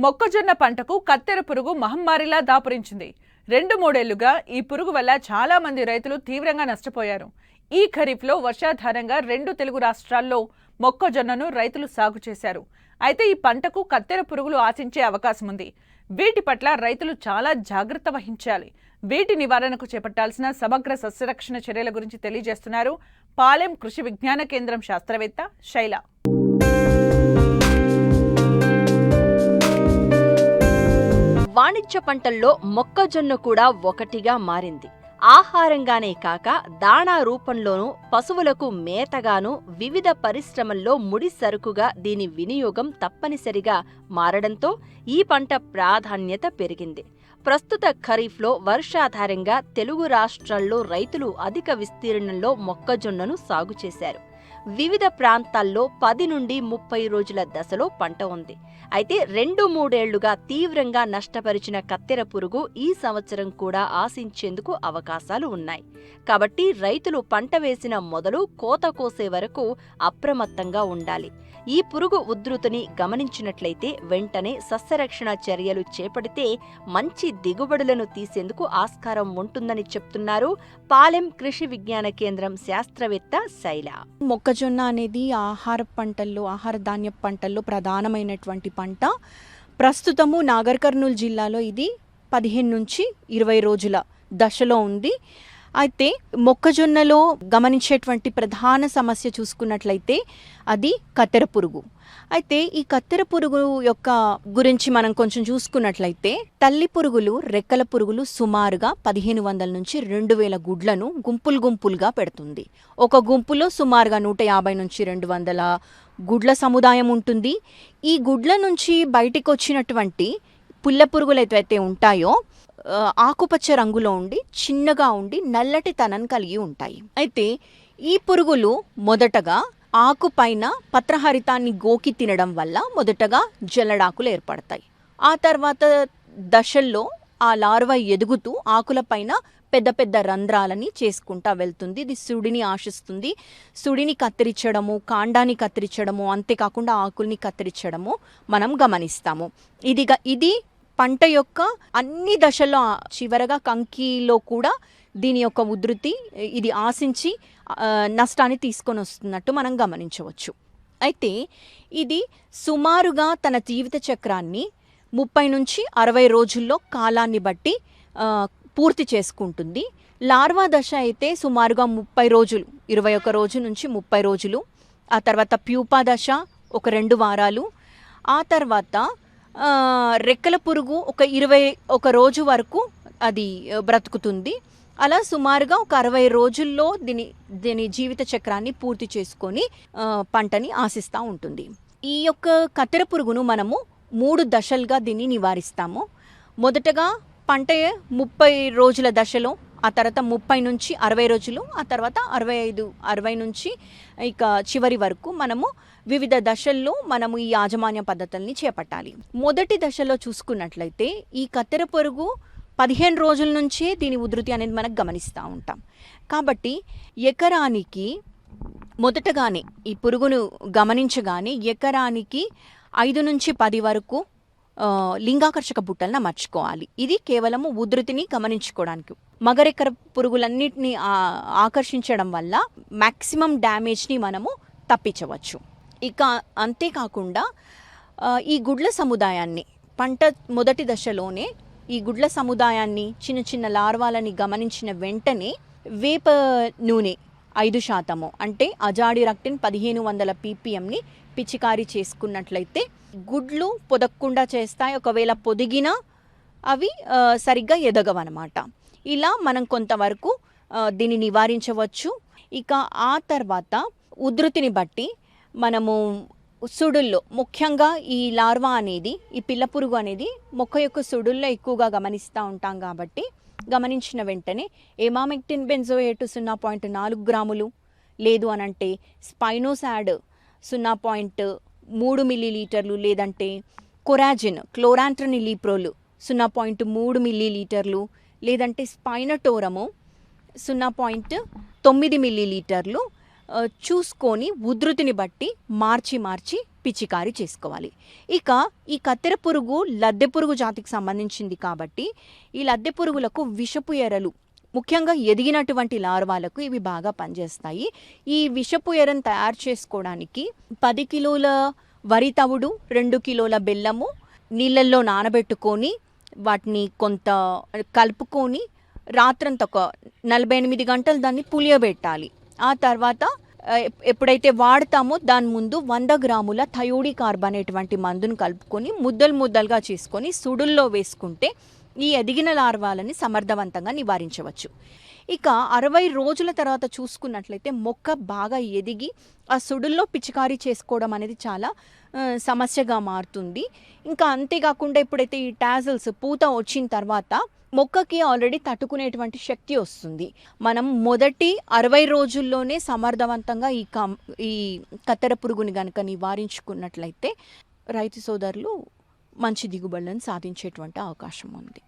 మొక్కజొన్న పంటకు కత్తెర పురుగు మహమ్మారిలా దాపురించింది. 2-3 ఏళ్లుగా ఈ పురుగు వల్ల చాలా మంది రైతులు తీవ్రంగా నష్టపోయారు. ఈ ఖరీఫ్లో వర్షాధారంగా 2 తెలుగు రాష్ట్రాల్లో మొక్కజొన్నను రైతులు సాగు చేశారు. అయితే ఈ పంటకు కత్తెర పురుగులు ఆశించే అవకాశం ఉంది. వీటి పట్ల రైతులు చాలా జాగ్రత్త వహించాలి. వీటి నివారణకు చేపట్టాల్సిన సమగ్ర సస్యరక్షణ చర్యల గురించి తెలియజేస్తున్నారు పాలెం కృషి విజ్ఞాన కేంద్రం శాస్త్రవేత్త శైల. వాణిజ్య పంటల్లో మొక్కజొన్న కూడా ఒకటిగా మారింది. ఆహారంగానే కాక దాణా రూపంలోనూ, పశువులకు మేతగాను, వివిధ పరిశ్రమల్లో ముడి సరుకుగా దీని వినియోగం తప్పనిసరిగా మారడంతో ఈ పంట ప్రాధాన్యత పెరిగింది. ప్రస్తుత ఖరీఫ్లో వర్షాధారంగా తెలుగు రాష్ట్రాల్లో రైతులు అధిక విస్తీర్ణంలో మొక్కజొన్నను సాగు చేశారు. వివిధ ప్రాంతాల్లో 10 నుండి 30 రోజుల దశలో పంట ఉంది. అయితే 2-3 ఏళ్లుగా తీవ్రంగా నష్టపరిచిన కత్తెర పురుగు ఈ సంవత్సరం కూడా ఆశించేందుకు అవకాశాలు ఉన్నాయి. కాబట్టి రైతులు పంట వేసిన మొదలు కోత కోసే వరకు అప్రమత్తంగా ఉండాలి. ఈ పురుగు ఉధృతిని గమనించినట్లయితే వెంటనే సస్యరక్షణ చర్యలు చేపడితే మంచి దిగుబడులను తీసేందుకు ఆస్కారం ఉంటుందని చెప్తున్నారు పాలెం కృషి విజ్ఞాన కేంద్రం శాస్త్రవేత్త శైల. మొక్కజొన్న అనేది ఆహార ధాన్య పంటల్లో ప్రధానమైనటువంటి పంట. ప్రస్తుతము నాగర్ కర్నూలు జిల్లాలో ఇది 15 నుంచి 20 రోజుల దశలో ఉంది. అయితే మొక్కజొన్నలో గమనించేటువంటి ప్రధాన సమస్య చూసుకున్నట్లయితే అది కత్తెర పురుగు. అయితే ఈ కత్తెర పురుగు యొక్క గురించి మనం కొంచెం చూసుకున్నట్లయితే తల్లి పురుగులు, రెక్కల పురుగులు సుమారుగా 1500 నుంచి 2000 గుడ్లను గుంపులుగా పెడుతుంది. ఒక గుంపులో సుమారుగా 150 నుంచి 200 గుడ్ల సముదాయం ఉంటుంది. ఈ గుడ్ల నుంచి బయటికి వచ్చినటువంటి పుల్ల పురుగులు ఏవైతే ఉంటాయో ఆకుపచ్చ రంగులో ఉండి, చిన్నగా ఉండి, నల్లటి తనం కలిగి ఉంటాయి. అయితే ఈ పురుగులు మొదటగా ఆకుపైన పత్రహరితాన్ని గోకి తినడం వల్ల మొదటగా జల్లడాకులు ఏర్పడతాయి. ఆ తర్వాత దశల్లో ఆ లార్వా ఎదుగుతూ ఆకులపైన పెద్ద పెద్ద రంధ్రాలని చేసుకుంటా వెళ్తుంది. ఇది సుడిని ఆశిస్తుంది. సుడిని కత్తిరించడము, కాండాన్ని కత్తిరించడము, అంతేకాకుండా ఆకుల్ని కత్తిరించడము మనం గమనిస్తాము. ఇది పంట యొక్క అన్ని దశల్లో, చివరగా కంకిలో కూడా దీని యొక్క ఉధృతి ఇది ఆశించి నష్టాన్ని తీసుకొని వస్తున్నట్టు మనం గమనించవచ్చు. అయితే ఇది సుమారుగా తన జీవిత చక్రాన్ని 30 నుంచి 60 రోజుల్లో కాలాన్ని బట్టి పూర్తి చేసుకుంటుంది. లార్వా దశ అయితే సుమారుగా 30 రోజులు, 21 రోజు నుంచి 30 రోజులు. ఆ తర్వాత ప్యూపా దశ ఒక 2 వారాలు. ఆ తర్వాత రెక్కల పురుగు ఒక 21 రోజు వరకు అది బ్రతుకుతుంది. అలా సుమారుగా ఒక 60 రోజుల్లో దీని జీవిత చక్రాన్ని పూర్తి చేసుకొని పంటని ఆశిస్తూ ఉంటుంది. ఈ యొక్క కత్తెర పురుగును మనము 3 దశలుగా దీన్ని నివారిస్తాము. మొదటగా పంట 30 రోజుల దశలో, ఆ తర్వాత 30 నుంచి 60 రోజులు, ఆ తర్వాత 60 నుంచి ఇక చివరి వరకు మనము వివిధ దశల్లో మనము ఈ యాజమాన్య పద్ధతుల్ని చేపట్టాలి. మొదటి దశలో చూసుకున్నట్లయితే ఈ కత్తెర పురుగు 15 రోజుల నుంచే దీని ఉధృతి అనేది మనకు గమనిస్తూ ఉంటాం. కాబట్టి ఎకరానికి మొదటగానే ఈ పురుగును గమనించగానే ఎకరానికి 5 నుంచి 10 వరకు లింగాకర్షక బుట్టలను అమర్చుకోవాలి. ఇది కేవలము ఉధృతిని గమనించుకోవడానికి. మగరెక్కర పురుగులన్నిటిని ఆకర్షించడం వల్ల మ్యాక్సిమం డ్యామేజ్ని మనము తప్పించవచ్చు. ఇక అంతేకాకుండా ఈ గుడ్ల సముదాయాన్ని పంట మొదటి దశలోనే ఈ గుడ్ల సముదాయాన్ని, చిన్న చిన్న లార్వాలని గమనించిన వెంటనే వేప నూనె 5% అంటే అజాడిరక్టిన్ 1500 ppmని పిచికారీ చేసుకున్నట్లయితే గుడ్లు పొదగకుండా చేస్తాయి. ఒకవేళ పొదిగినా అవి సరిగ్గా ఎదగవన్నమాట. ఇలా మనం కొంతవరకు దీన్ని నివారించవచ్చు. ఇక ఆ తర్వాత ఉధృతిని బట్టి మనము సుడుల్లో, ముఖ్యంగా ఈ లార్వా అనేది, ఈ పిల్ల పురుగు అనేది మొక్క యొక్క సుడుల్లో ఎక్కువగా గమనిస్తూ ఉంటాం. కాబట్టి గమనించిన వెంటనే ఎమామెక్టిన్ బెంజోయేట్ 0.4 గ్రాములు, లేదు అనంటే స్పైనోసాడ్ 0.3 మిల్లీలీటర్లు, లేదంటే కొరాజిన్ క్లోరాంట్రనిలీప్రోలు 0.3 మిల్లీలీటర్లు, లేదంటే స్పైనటోరము 0.9 మిల్లీలీటర్లు చూసుకొని ఉధృతిని బట్టి మార్చి పిచికారీ చేసుకోవాలి. ఇక ఈ కత్తెర పురుగు లద్దె పురుగు జాతికి సంబంధించింది కాబట్టి ఈ లద్దె పురుగులకు విషపు ఎరలు, ముఖ్యంగా ఎదిగినటువంటి లార్వాలకు ఇవి బాగా పనిచేస్తాయి. ఈ విషపు ఎరను తయారు చేసుకోవడానికి 10 కిలోల వరి తవుడు, 2 కిలోల బెల్లము నీళ్ళల్లో నానబెట్టుకొని వాటిని కొంత కలుపుకొని రాత్రంతా ఒక 48 గంటలు దాన్ని పులియబెట్టాలి. ఆ తర్వాత ఎప్పుడైతే వాడతామో దాని ముందు 100 గ్రాముల థయోడికార్బ్ అనేటువంటి మందును కలుపుకొని ముద్దలుగా చేసుకొని సుడుల్లో వేసుకుంటే ఈ ఎదిగిన లార్వాలని సమర్థవంతంగా నివారించవచ్చు. ఇక 60 రోజుల తర్వాత చూసుకున్నట్లయితే మొక్క బాగా ఎదిగి ఆ సుడుల్లో పిచికారీ చేసుకోవడం అనేది చాలా సమస్యగా మారుతుంది. ఇంకా అంతేకాకుండా ఎప్పుడైతే ఈ టాజిల్స్ పూత వచ్చిన తర్వాత మొక్కకి ఆల్రెడీ తట్టుకునేటువంటి శక్తి వస్తుంది. మనం మొదటి 60 రోజుల్లోనే సమర్థవంతంగా ఈ కత్తెర పురుగుని కనుక నివారించుకున్నట్లయితే రైతు సోదరులు మంచి దిగుబడులను సాధించేటువంటి అవకాశం ఉంది.